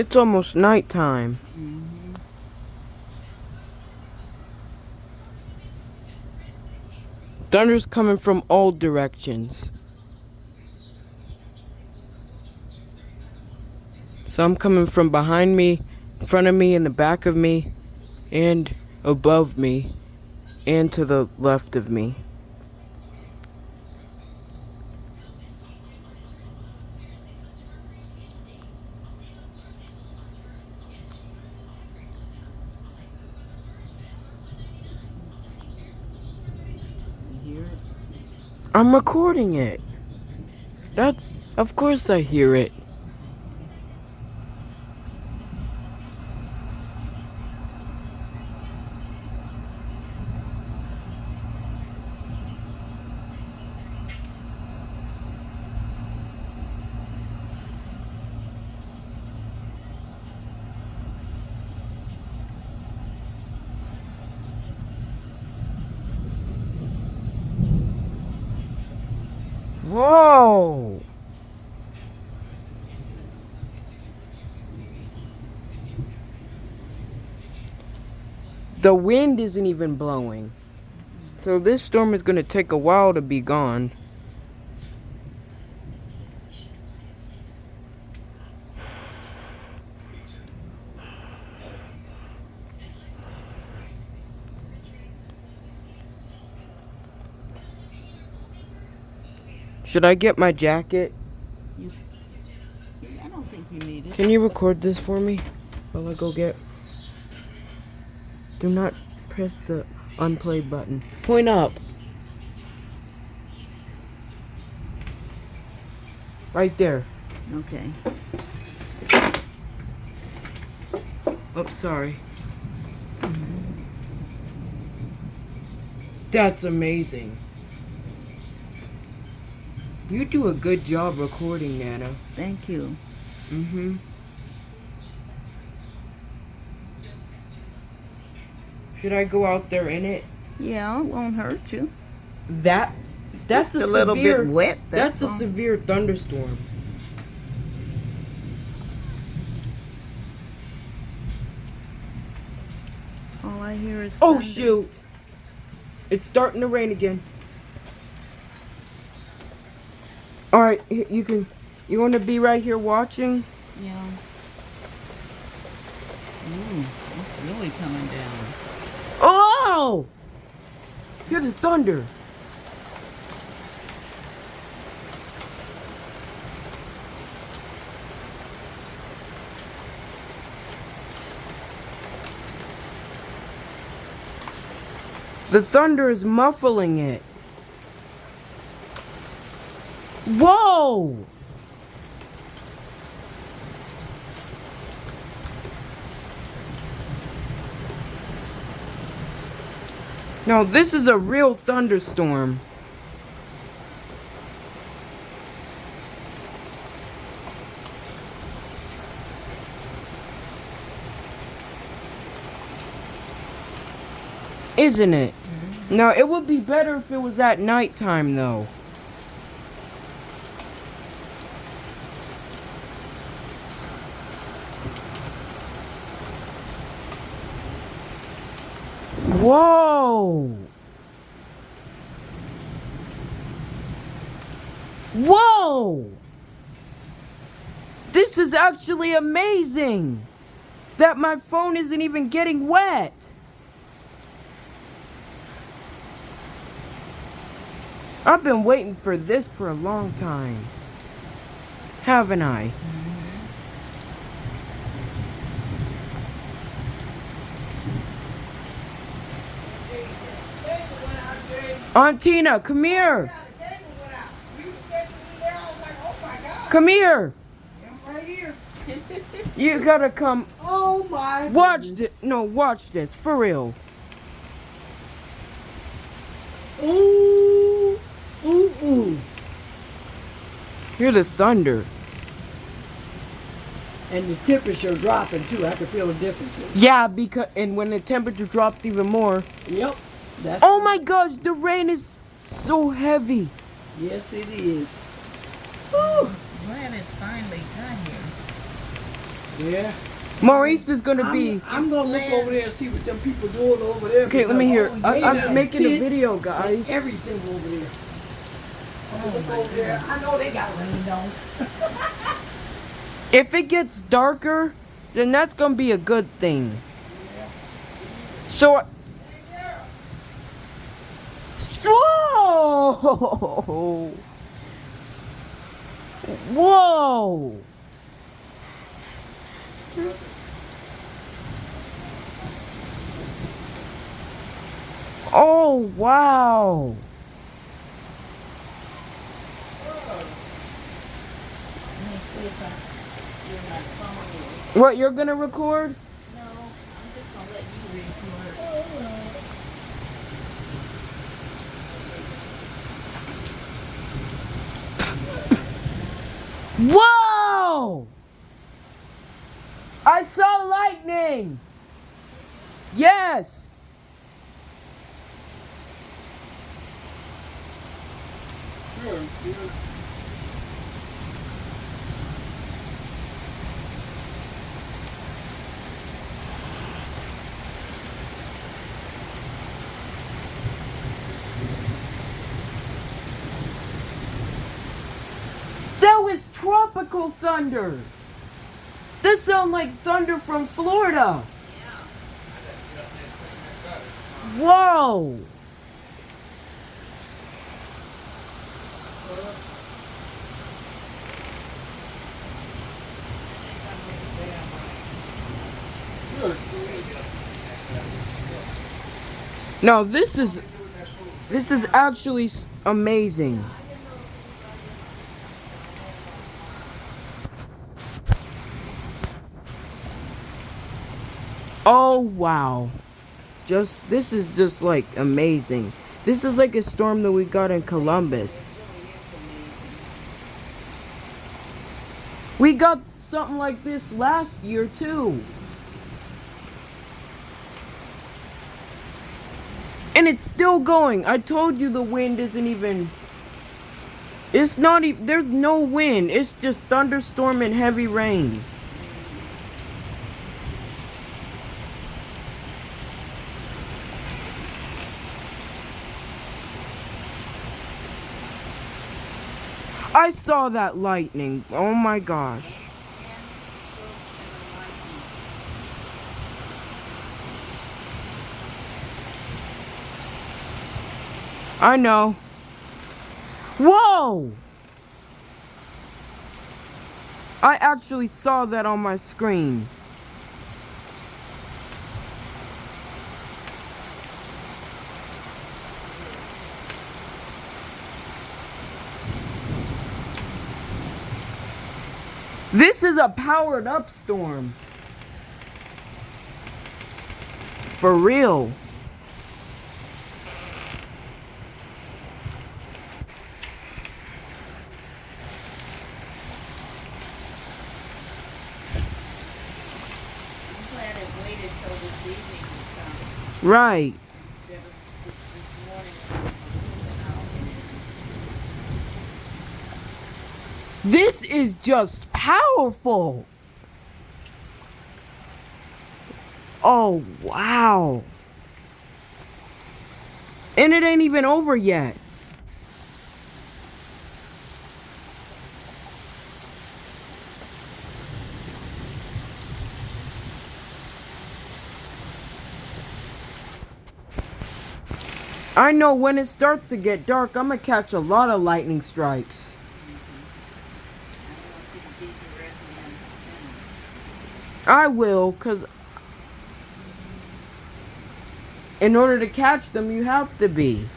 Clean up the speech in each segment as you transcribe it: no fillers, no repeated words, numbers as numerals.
It's almost nighttime. Mm-hmm. Thunder's coming from all directions. Some coming from behind me, in front of me, in the back of me, and above me, and to the left of me. You hear it? I'm recording it. Of course I hear it. Whoa! The wind isn't even blowing. So this storm is going to take a while to be gone. Should I get my jacket? I don't think you need it. Can you record this for me while I go get... Do not press the unplay button. Point up. Right there. Okay. Oops, sorry. That's amazing. You do a good job recording, Nana. Thank you. Mm-hmm. Should I go out there in it? Yeah, it won't hurt you. That's Just a little bit wet. That's a severe thunderstorm. All I hear is Oh thunder. shoot! It's starting to rain again. All right, you want to be right here watching? Yeah. Ooh, it's really coming down. Oh! Hear the thunder. The thunder is muffling it. Whoa! Now this is a real thunderstorm. Isn't it? Mm-hmm. Now it would be better if it was at nighttime though. Whoa! Whoa! This is actually amazing! That my phone isn't even getting wet! I've been waiting for this for a long time. Haven't I? Aunt Tina, come here. Come here. Right here. You gotta come. Oh my. Watch this. No, watch this. For real. Ooh. Ooh, ooh. Hear the thunder. And the temperature dropping too. I can feel the difference. Yeah, and when the temperature drops even more. Yep. That's Oh my gosh, the rain is so heavy. Yes, it is. Whew. Glad it finally got here. Yeah. Maurice is gonna be. I'm gonna look over there and see what them people doing over there. Okay, let me hear. because, Oh, yeah. I'm making a tents video, and guys. everything over there. I'm gonna look over there. I know they got rain on. If it gets darker, then that's gonna be a good thing. So. Whoa! Whoa! Oh, wow! What, you're gonna record? No, I'm just gonna let you record. Whoa! I saw lightning! Yes! That was tropical thunder! This sounds like thunder from Florida! Whoa! No, this is actually amazing. Oh wow. This is just like amazing. This is like a storm that we got in Columbus. We got something like this last year too. And it's still going. I told you the wind isn't even... It's not even... There's no wind. It's just thunderstorm and heavy rain. I saw that lightning. Oh my gosh. I know. Whoa! I actually saw that on my screen. This is a powered up storm. For real. Right. This is just powerful. Oh, wow. And it ain't even over yet. I know when it starts to get dark, I'm gonna catch a lot of lightning strikes. I will, because in order to catch them, you have to be.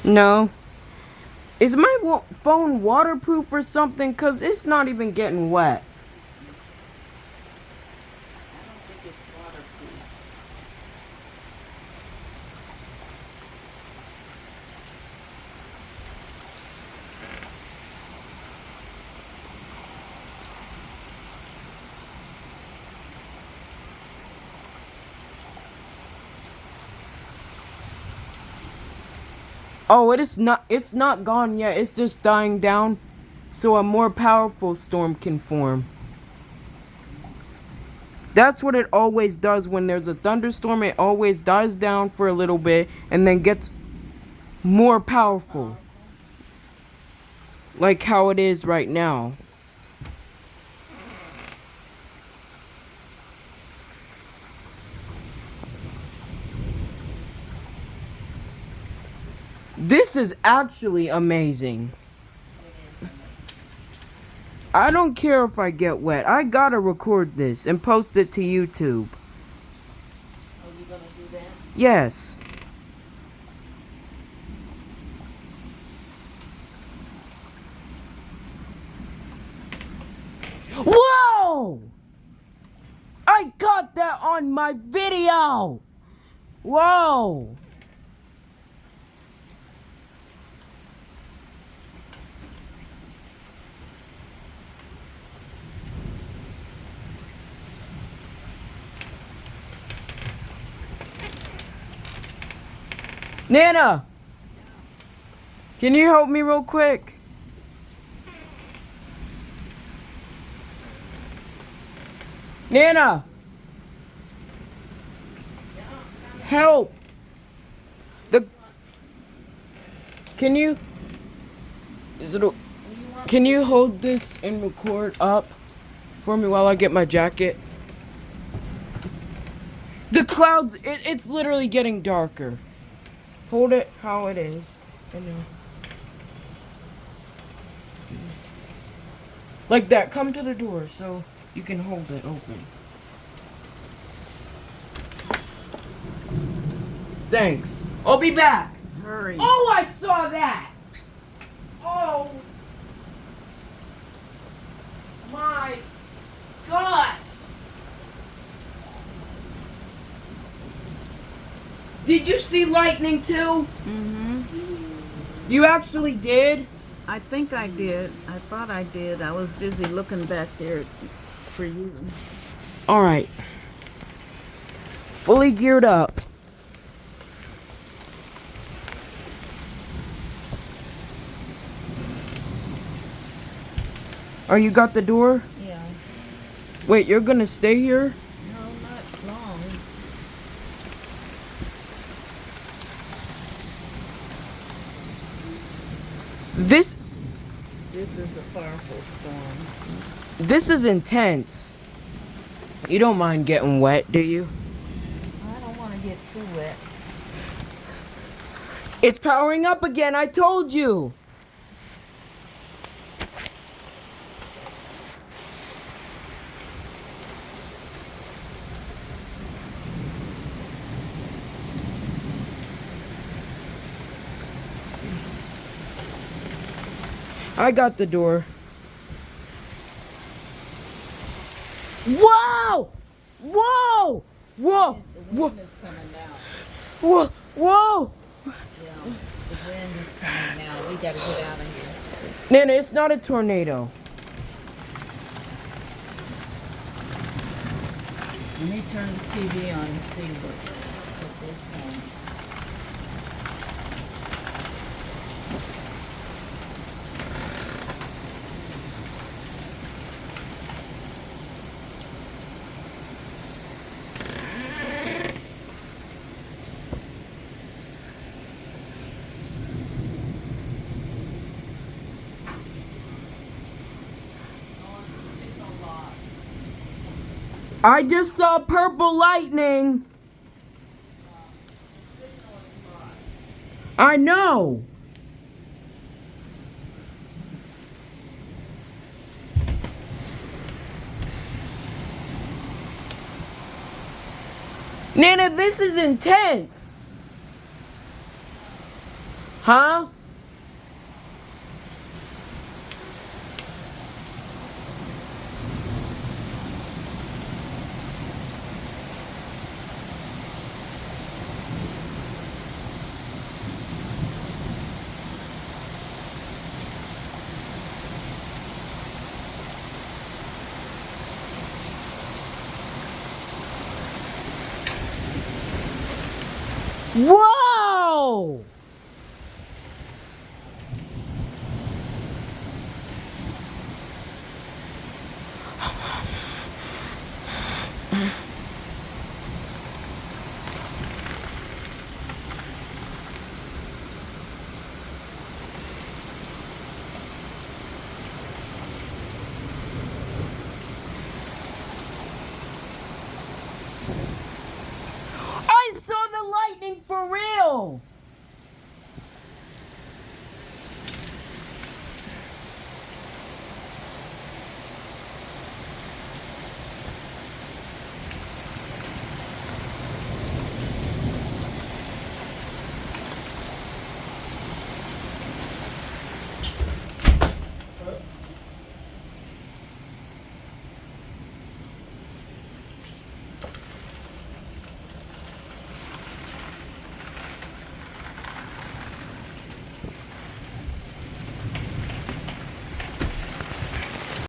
No. Is my phone waterproof or something? Because it's not even getting wet. Oh, it's not gone yet. It's just dying down so a more powerful storm can form. That's what it always does when there's a thunderstorm. It always dies down for a little bit and then gets more powerful. Like how it is right now. This is actually amazing. I don't care if I get wet. I gotta record this and post it to YouTube. Oh, you gonna do that? Yes. Whoa! I got that on my video! Whoa! Nana! Can you help me real quick? Nana! Help! Can you... Can you hold this and record up for me while I get my jacket? The clouds, it's literally getting darker. Hold it how it is. I know. Like that. Come to the door so you can hold it open. Thanks. I'll be back. Hurry. Oh, I saw that. Oh. My gosh. Did you see lightning too? Mm-hmm. You actually did? I think I did. I thought I did. I was busy looking back there for you. Alright. Fully geared up. Oh, you got the door? Yeah. Wait, you're gonna stay here? No, not long. This This is a powerful storm. This is intense. You don't mind getting wet, do you? I don't want to get too wet. It's powering up again, I told you. I got the door. Whoa! Whoa! Whoa! The Whoa! wind is coming down. Whoa! Whoa! Yeah, the wind is coming now. We gotta get out of here. Nana, it's not a tornado. Let me turn the TV on and see what they're saying. I just saw purple lightning. I know. Nana, this is intense. Huh? Whoa! for real.